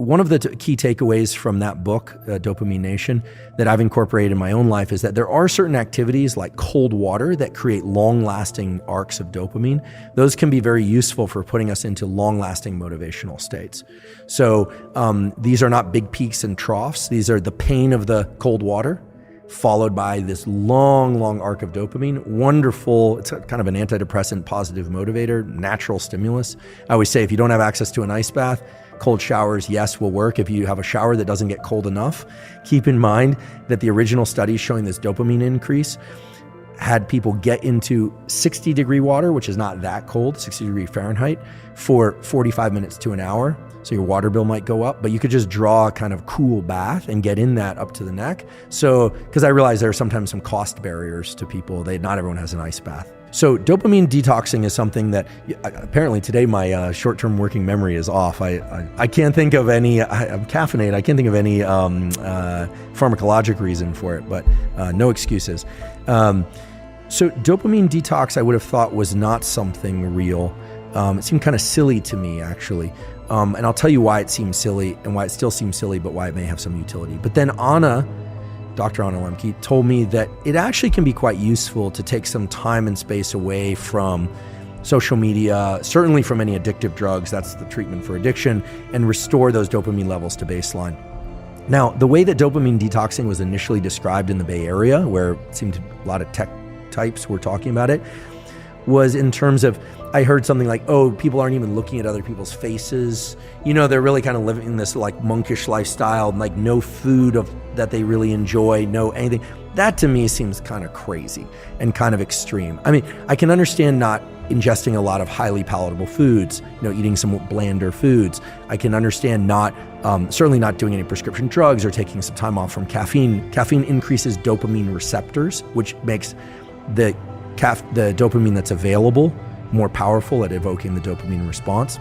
one of the key takeaways from that book, Dopamine Nation, that I've incorporated in my own life is that there are certain activities like cold water that create long-lasting arcs of dopamine. Those can be very useful for putting us into long-lasting motivational states. So these are not big peaks and troughs. These are the pain of the cold water followed by this long, long arc of dopamine. Wonderful. It's kind of an antidepressant, positive motivator, natural stimulus. I always say if you don't have access to an ice bath, cold showers, yes, will work. If you have a shower that doesn't get cold enough, keep in mind that the original studies showing this dopamine increase had people get into 60-degree water, which is not that cold, 60-degree Fahrenheit, for 45 minutes to an hour. So your water bill might go up, but you could just draw a kind of cool bath and get in that up to the neck. So, because I realize there are sometimes some cost barriers to people. Not everyone has an ice bath. So dopamine detoxing is something that apparently today my short-term working memory is off. I can't think of any, I'm caffeinated, I can't think of any pharmacologic reason for it, but no excuses. So dopamine detox I would have thought was not something real. It seemed kind of silly to me, actually. And I'll tell you why it seems silly and why it still seems silly, but why it may have some utility. But then Dr. Anna Lemke told me that it actually can be quite useful to take some time and space away from social media, certainly from any addictive drugs, that's the treatment for addiction, and restore those dopamine levels to baseline. Now, the way that dopamine detoxing was initially described in the Bay Area, where it seemed a lot of tech types were talking about it, was in terms of, I heard something like, oh, people aren't even looking at other people's faces. You know, they're really kind of living this like monkish lifestyle, like no food that they really enjoy, no anything. That to me seems kind of crazy and kind of extreme. I mean, I can understand not ingesting a lot of highly palatable foods, eating some blander foods. I can understand certainly not doing any prescription drugs or taking some time off from caffeine. Caffeine increases dopamine receptors, which makes the dopamine that's available more powerful at evoking the dopamine response.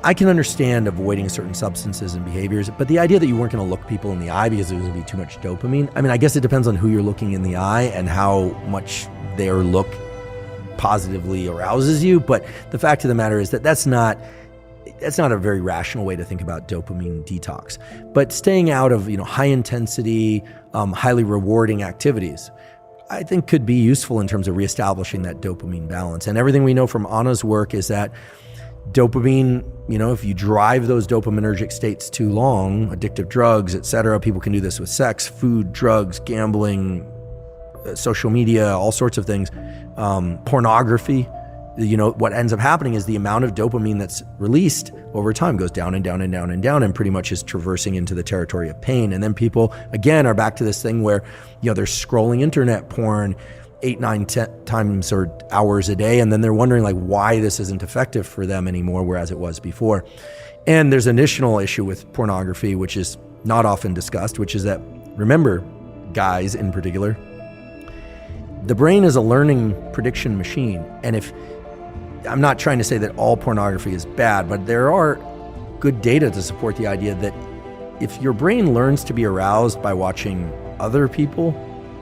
I can understand avoiding certain substances and behaviors, but the idea that you weren't going to look people in the eye because there was going to be too much dopamine, I mean, I guess it depends on who you're looking in the eye and how much their look positively arouses you, but the fact of the matter is that that's not a very rational way to think about dopamine detox. But staying out of high intensity, highly rewarding activities, I think could be useful in terms of reestablishing that dopamine balance. And everything we know from Anna's work is that dopamine, if you drive those dopaminergic states too long, addictive drugs, et cetera, people can do this with sex, food, drugs, gambling, social media, all sorts of things, pornography. What ends up happening is the amount of dopamine that's released over time goes down and down and down and down and pretty much is traversing into the territory of pain. And then people, again, are back to this thing where, they're scrolling internet porn 8, 9, 10 times or hours a day. And then they're wondering why this isn't effective for them anymore, whereas it was before. And there's an additional issue with pornography, which is not often discussed, which is that, remember, guys in particular, the brain is a learning prediction machine. And I'm not trying to say that all pornography is bad, but there are good data to support the idea that if your brain learns to be aroused by watching other people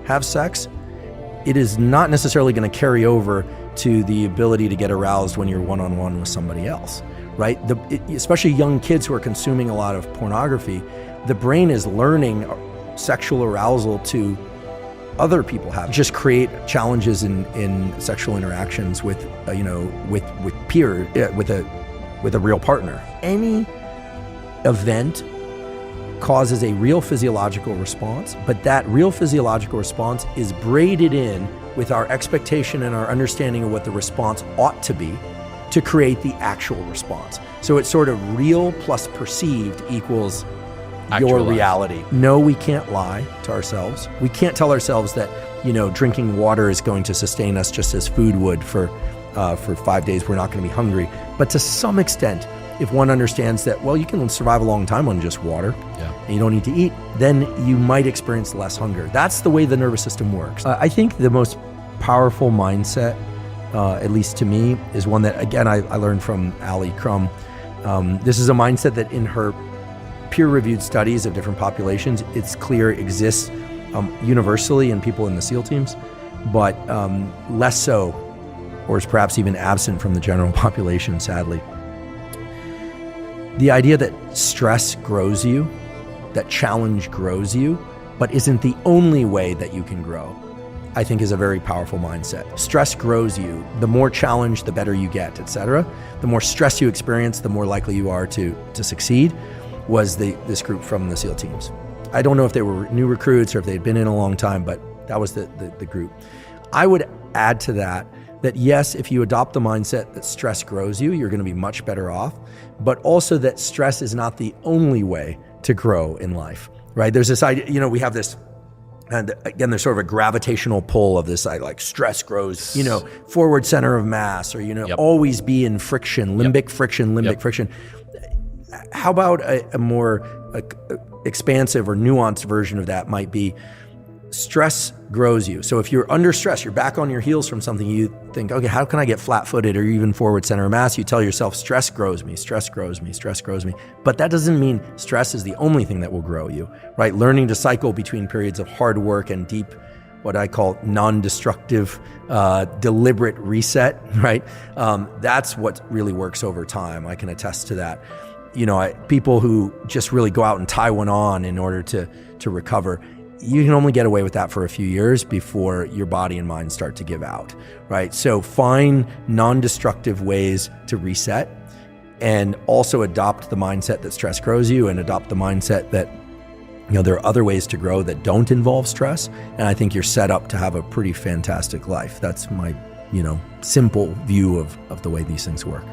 have sex, it is not necessarily going to carry over to the ability to get aroused when you're one-on-one with somebody else, right? Especially young kids who are consuming a lot of pornography, the brain is learning sexual arousal to other people have. Just create challenges in sexual interactions with peer, with a real partner. Any event causes a real physiological response, but that real physiological response is braided in with our expectation and our understanding of what the response ought to be to create the actual response. So it's sort of real plus perceived equals your reality. No, we can't lie to ourselves. We can't tell ourselves that, drinking water is going to sustain us just as food would for 5 days. We're not going to be hungry. But to some extent, if one understands that, well, you can survive a long time on just water, and you don't need to eat, then you might experience less hunger. That's the way the nervous system works. I think the most powerful mindset, at least to me, is one that, again, I learned from Ali Crum. This is a mindset that in her peer-reviewed studies of different populations, it's clear exists universally in people in the SEAL teams, but less so, or is perhaps even absent from the general population, sadly. The idea that stress grows you, that challenge grows you, but isn't the only way that you can grow, I think is a very powerful mindset. Stress grows you. The more challenge, the better you get, etc. The more stress you experience, the more likely you are to succeed, was this group from the SEAL teams. I don't know if they were new recruits or if they'd been in a long time, but that was the group. I would add to that yes, if you adopt the mindset that stress grows you, you're going to be much better off, but also that stress is not the only way to grow in life, right? There's this idea, we have this, and again, there's sort of a gravitational pull of this, like stress grows, forward center of mass, or, always be in friction, limbic friction. How about a more expansive or nuanced version of that might be stress grows you. So if you're under stress, you're back on your heels from something, you think, okay, how can I get flat-footed or even forward center of mass? You tell yourself, stress grows me, stress grows me, stress grows me. But that doesn't mean stress is the only thing that will grow you, right? Learning to cycle between periods of hard work and deep, what I call non-destructive, deliberate reset, right? That's what really works over time. I can attest to that. People who just really go out and tie one on in order to recover, you can only get away with that for a few years before your body and mind start to give out, right? So find non-destructive ways to reset, and also adopt the mindset that stress grows you, and adopt the mindset that there are other ways to grow that don't involve stress. And I think you're set up to have a pretty fantastic life. That's my simple view of the way these things work.